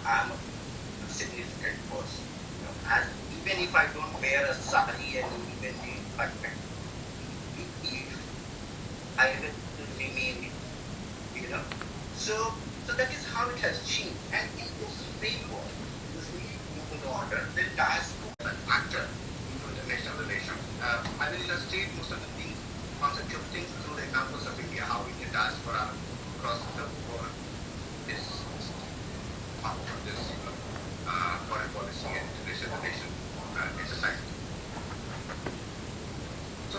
I'm a significant person. And even if I don't wear a sari and even if I will remain, you know. So that is how it has changed. And in this framework, this new order, the diaspora factor into international relations. I will illustrate most of the things, conceptual things through the examples of India, how Indian diaspora across the world is part of this foreign policy and international relations exercise. So,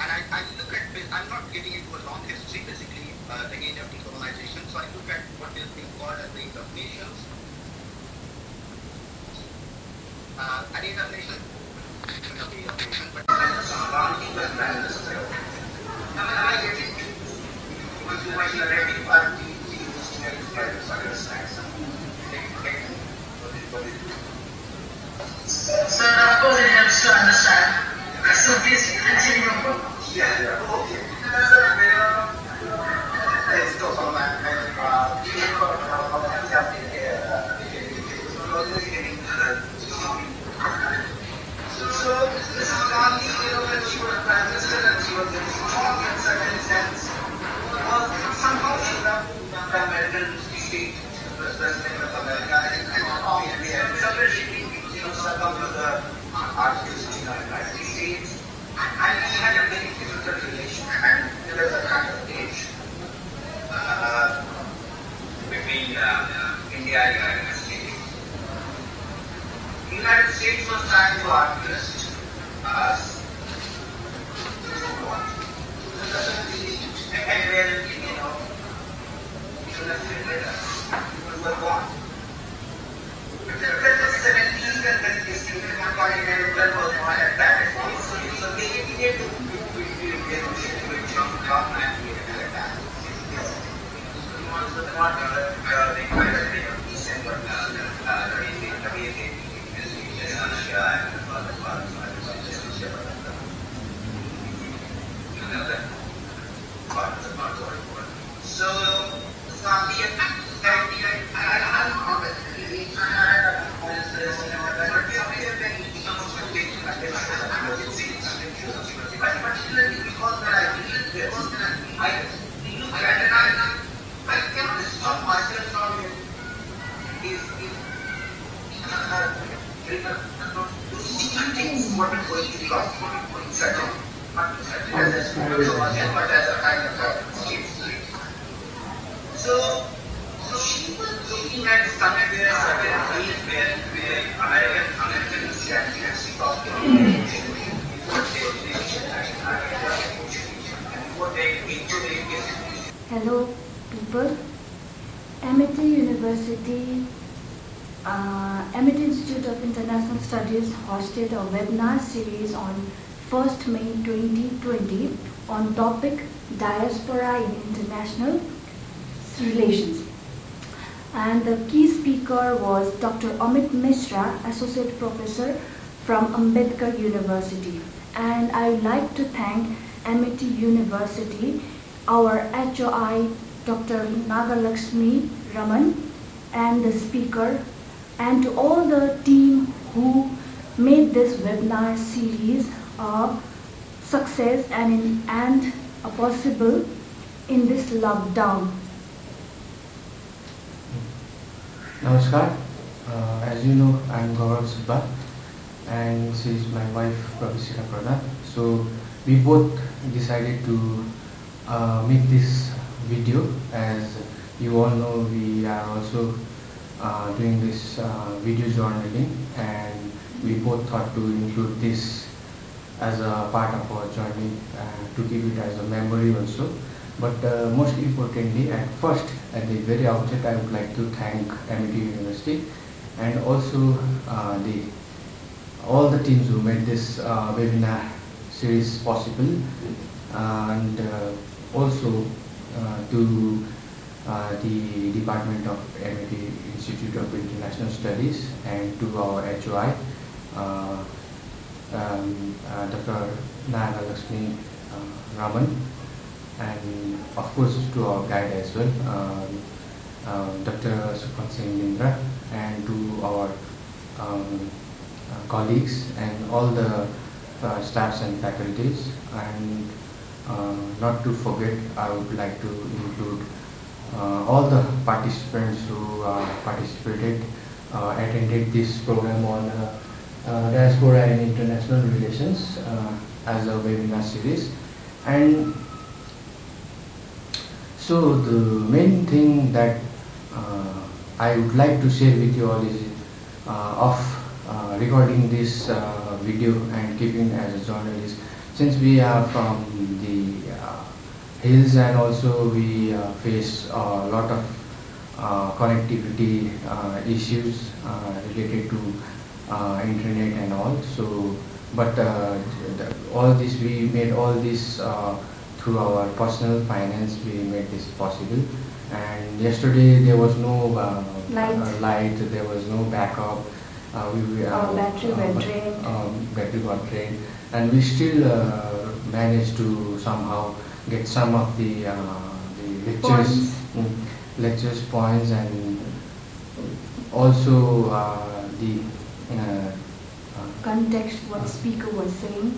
and I look at this, I'm not getting into a long history, basically, the age of decolonization. So I look at what is being called as the Age of Nations. An Age of Nations, but I get into too much narrative, but so of course it helps to understand. So please continue. Yeah, okay. Let's go from that. So this is Gandhi, when she was Prime Minister and she was very strong in certain sense. Somehow she loved the American state, the President of America, and we had celebrating, succumb to the articles in the United States. And we had a very difficult relation, and there was a kind of age between India and the United States. The United States was trying to artist us and then, we were born. But the 70s and then this continental was not at that point. So they needed to jump up and be like that. It was not the kind of thing of December, so particularly because I believe this, I look at it and I cannot stop myself from what is going to be lost, what is settled, not to settle as but as a kind of state. So she was looking at somewhere certain ways where Americans can see talking Hello people, Amity University, Amity Institute of International Studies hosted a webinar series on 1st May 2020 on topic Diaspora in International Relations. and the key speaker was Dr. Amit Mishra, Associate Professor from Ambedkar University. And I would like to thank Amity University, our HOI Dr. Nagalakshmi Raman, and the speaker, and to all the team who made this webinar series a success and a possible in this lockdown. Namaskar. As you know, I am Gaurav Subba and she is my wife, Pravisita Pradhan. So we both decided to make this video. As you all know, we are also doing this video journaling, and we both thought to include this as a part of our journey to keep it as a memory also. But most importantly, at the very outset, I would like to thank Amity University and also all the teams who made this webinar series possible, and also to the Department of Amity Institute of International Studies, and to our HOI, Dr. Nagalakshmi Raman, and of course to our guide as well, Dr. Sukhman Singh Lindra, and to our colleagues and all the staffs and faculties. And not to forget, I would like to include all the participants who participated, attended this program on Diaspora and International Relations as a webinar series. And so the main thing that I would like to share with you all is recording this video and keeping as a journalist, since we are from the hills, and also we face a lot of connectivity issues related to internet and all. So but all this, we made all this through our personal finance. We made this possible. And yesterday there was no light, there was no backup. Battery got drained, and we still managed to somehow get some of the lectures points, and also the context, what speaker was saying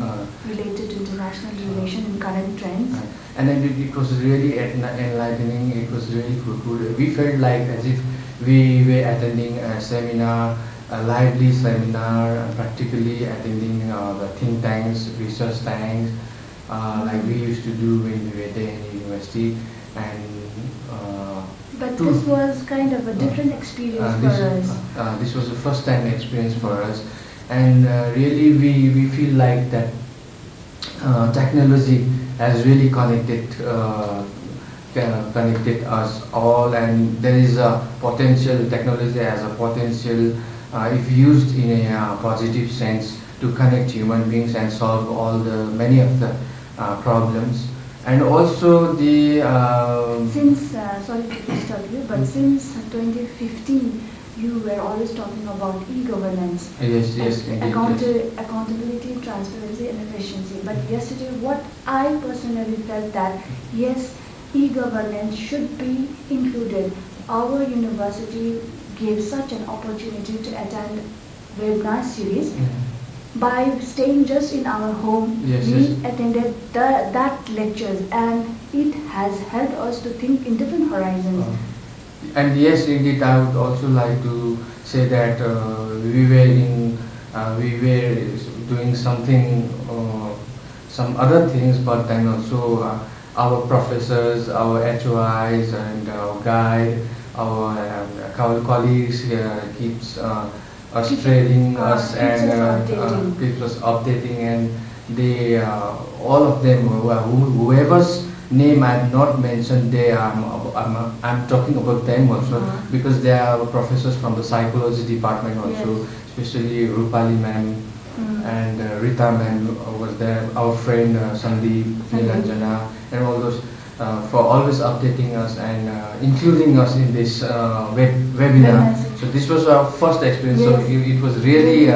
related to international relation and current trends. And then it was really enlightening. It was really fruitful. We felt like as if we were attending a seminar, a lively seminar, practically attending the think tanks, research tanks, like we used to do when we were there in the university. And but this was kind of a different experience for us. This was a first time experience for us, and really we feel like that technology has really connected us all, and there is a potential. Technology has a potential, if used in a positive sense, to connect human beings and solve many of the problems. And also the since sorry to disturb you, but since 2015 you were always talking about e-governance. Yes, indeed, accountability, transparency and efficiency. But yesterday what I personally felt that yes, e-governance should be included. Our university gave such an opportunity to attend webinar series. By staying just in our home, we attended that lectures, and it has helped us to think in different horizons. And yes, indeed, I would also like to say that we were doing something, some other things, but then also our professors, our HOIs, and our guide, our colleagues keeps us training us and keeps us updating, and they all of them, whoever's name I have not mentioned, I'm talking about them also, because they are professors from the psychology department also, especially Rupali ma'am and Rita ma'am was there, our friend Sandeep, Nilanjana, and all those. for always updating us and including us in this webinar. So this was our first experience. Yes. So it was really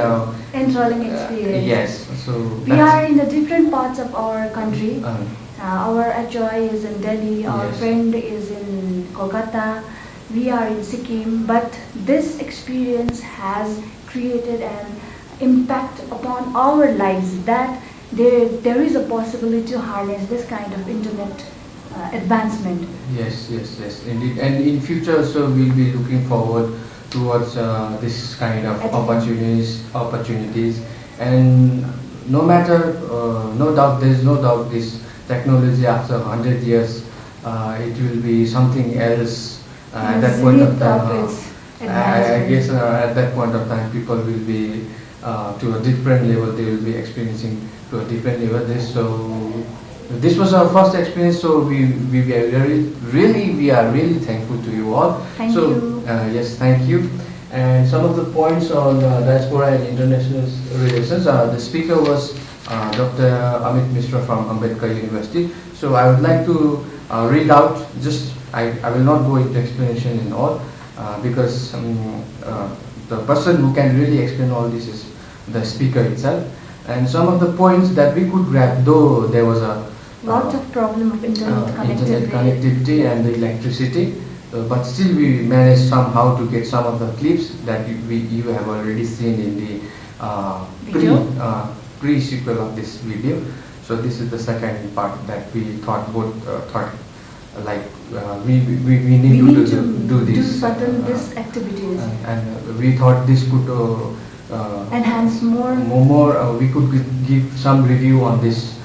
enthralling experience. yes. So We are in the different parts of our country. uh, Our HOI is in Delhi, our Yes. friend is in Kolkata, we are in Sikkim, but this experience has created an impact upon our lives that there is a possibility to harness this kind of internet advancement. yes, indeed. And in future, so we'll be looking forward towards this kind of opportunities. And no matter, no doubt, there is no doubt this technology after 100 years, it will be something else. At that point of time, I guess at that point of time, people will be to a different level. They will be experiencing to a different level. This was our first experience. So we are really thankful to you all. Thank you. Yes, thank you. And some of the points on diaspora and international relations. The speaker was Dr. Amit Mishra from Ambedkar University. So I would like to read out, I will not go into explanation in all because the person who can really explain all this is the speaker itself. And some of the points that we could grab, though there was a lot of problem of internet connectivity and the electricity, but still we managed somehow to get some of the clips that you have already seen in the pre-sequel of this video. So this is the second part that we thought we need to do this. Do certain these activities. And we thought this could enhance more. We could give some review on this.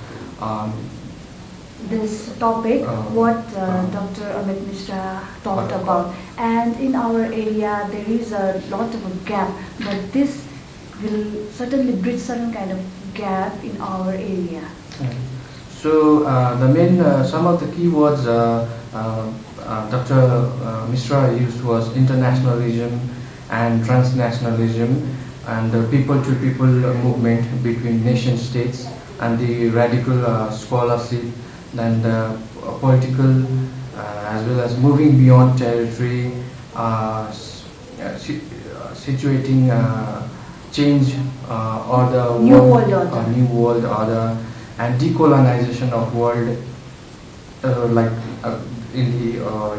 This topic, what Dr. Amit Mishra talked about. And in our area, there is a lot of a gap, but this will certainly bridge certain kind of gap in our area. So the main, some of the keywords Dr. Mishra used was internationalism and transnationalism and the people-to-people movement between nation states and the radical scholarship and political as well as moving beyond territory, situating change or the new world order and decolonization of world in the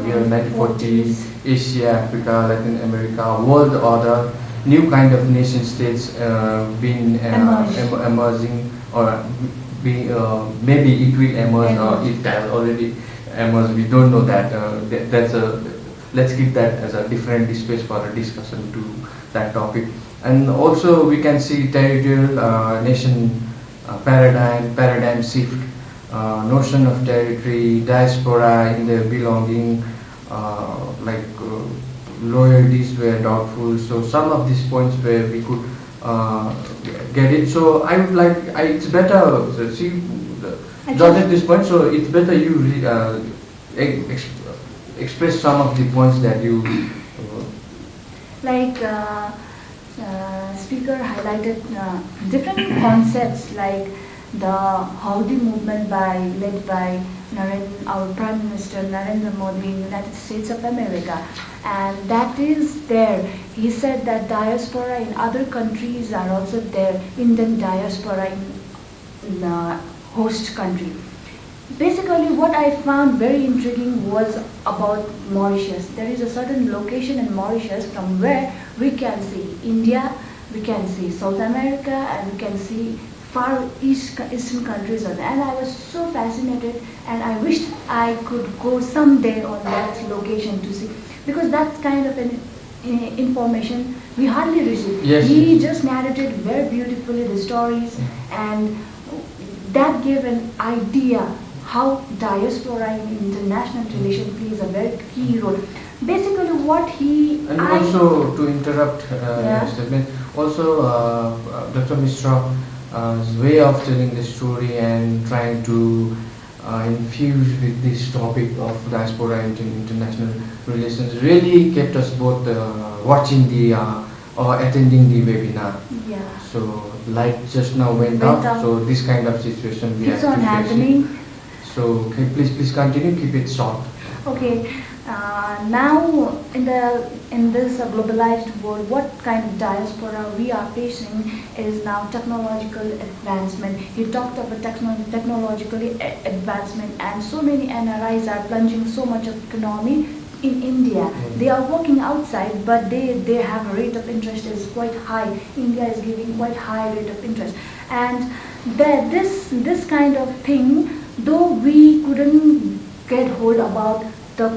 year 1940, Asia, Africa, Latin America, world order, new kind of nation states being emerging or maybe it will emerge or it has already emerged. We don't know that. Let's keep that as a different space for a discussion to that topic. And also we can see territorial nation paradigm shift, notion of territory, diaspora in their belonging, loyalties were doubtful. So some of these points where we could get it. So I would like, it's better, jotted this point, so it's better you express some of the points that you... Speaker highlighted different concepts like the Howdy movement led by our Prime Minister Narendra Modi in the United States of America, and that is there. He said that diaspora in other countries are also there, Indian diaspora in the host country. Basically, what I found very intriguing was about Mauritius. There is a certain location in Mauritius from where we can see India, we can see South America, and we can see far eastern countries. And I was so fascinated, and I wished I could go someday on that location to see, because that kind of information we hardly receive. Yes. He just narrated very beautifully the stories, and that gave an idea how diaspora in international relation plays a very key role. Basically, what he... And also, to interrupt your statement, also Dr. Mishra's way of telling the story and trying to infuse with this topic of diaspora and international relations really kept us both watching or attending the webinar. Yeah. So light just now went up, so this kind of situation we have to face it. So please continue. Keep it short. Okay. Now in this globalized world, what kind of diaspora we are facing is now technological advancement. You talked about technological advancement, and so many NRIs are plunging so much of economy in India. They are working outside, but they have a rate of interest is quite high. India is giving quite high rate of interest, and this kind of thing, though we couldn't get hold about the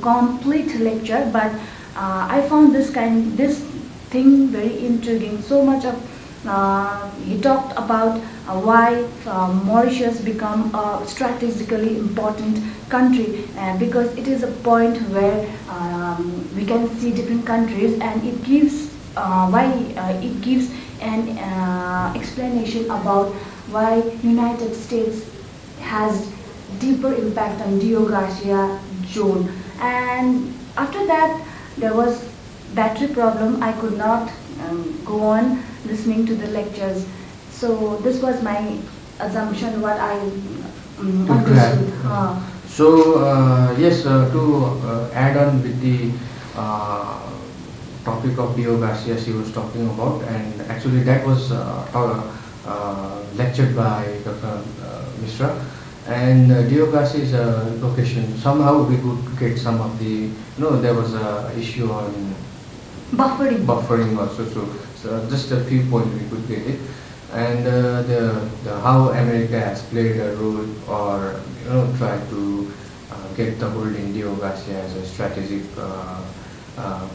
complete lecture, but I found this thing very intriguing. So much of he talked about why Mauritius become a strategically important country, because it is a point where we can see different countries, and it gives why it gives an explanation about why United States has deeper impact on Dio Garcia zone. And after that, there was battery problem. I could not go on listening to the lectures. So this was my assumption, what I understood. So yes, to add on with the topic of Dio Garcia she was talking about, and actually that was lectured by Dr. Mishra. And Dio Garcia is a location. Somehow we could get some of the, there was a issue on buffering also. So just a few points we could get it, and the how America has played a role, or try to get the hold in Dio Garcia as a strategic uh,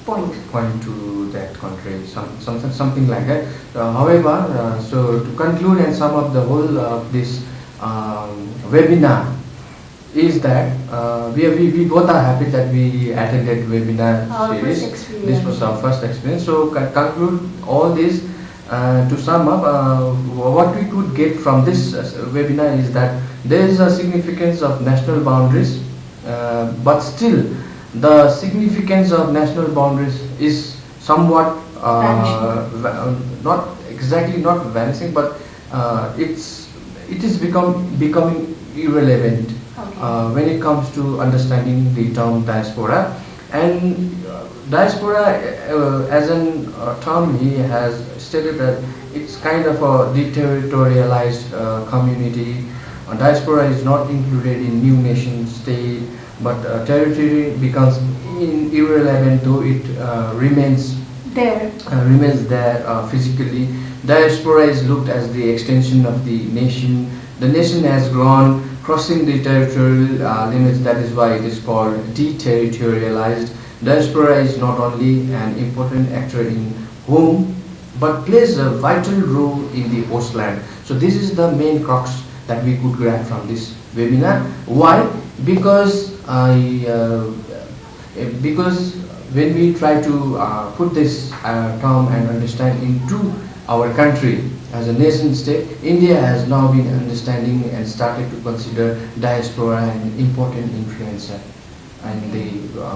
point to that country, something like that. However, so to conclude and sum up the whole of this webinar is that we both are happy that we attended webinar series. This was our first experience. So conclude all this, to sum up, what we could get from this webinar is that there is a significance of national boundaries, but still the significance of national boundaries is somewhat not exactly not vanishing, but it is becoming irrelevant when it comes to understanding the term diaspora. And diaspora, as an term, he has stated that it's kind of a deterritorialized community. Diaspora is not included in new nation state, but territory becomes irrelevant, though it remains there physically. Diaspora is looked as the extension of the nation. The nation has grown, crossing the territorial limits. That is why it is called deterritorialized. Diaspora is not only an important actor in home, but plays a vital role in the host land. So this is the main crux that we could grab from this webinar. Why? Because because when we try to put this term and understand into our country as a nation state, India has now been understanding and started to consider diaspora an important influencer in the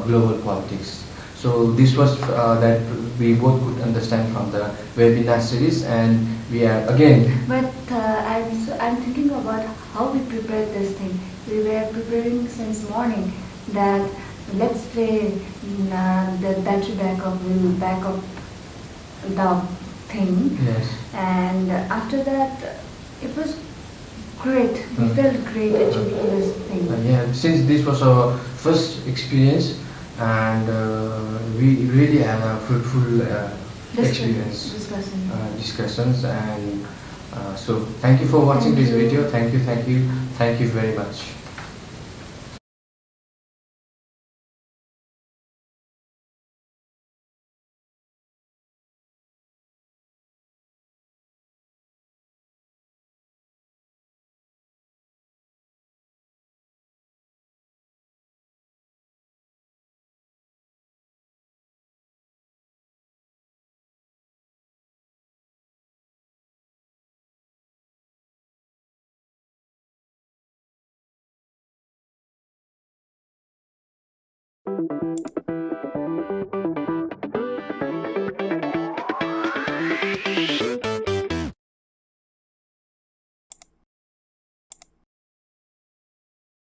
global politics. So this was that we both could understand from the webinar series, and we are again. But I'm thinking about how we prepared this thing. We were preparing since morning that let's play the battery backup will back up the thing. Yes. And after that, it was great. We felt great achieving this thing. Yeah, since this was our first experience, and we really had a fruitful discussions, and so thank you for watching this video. Thank you very much.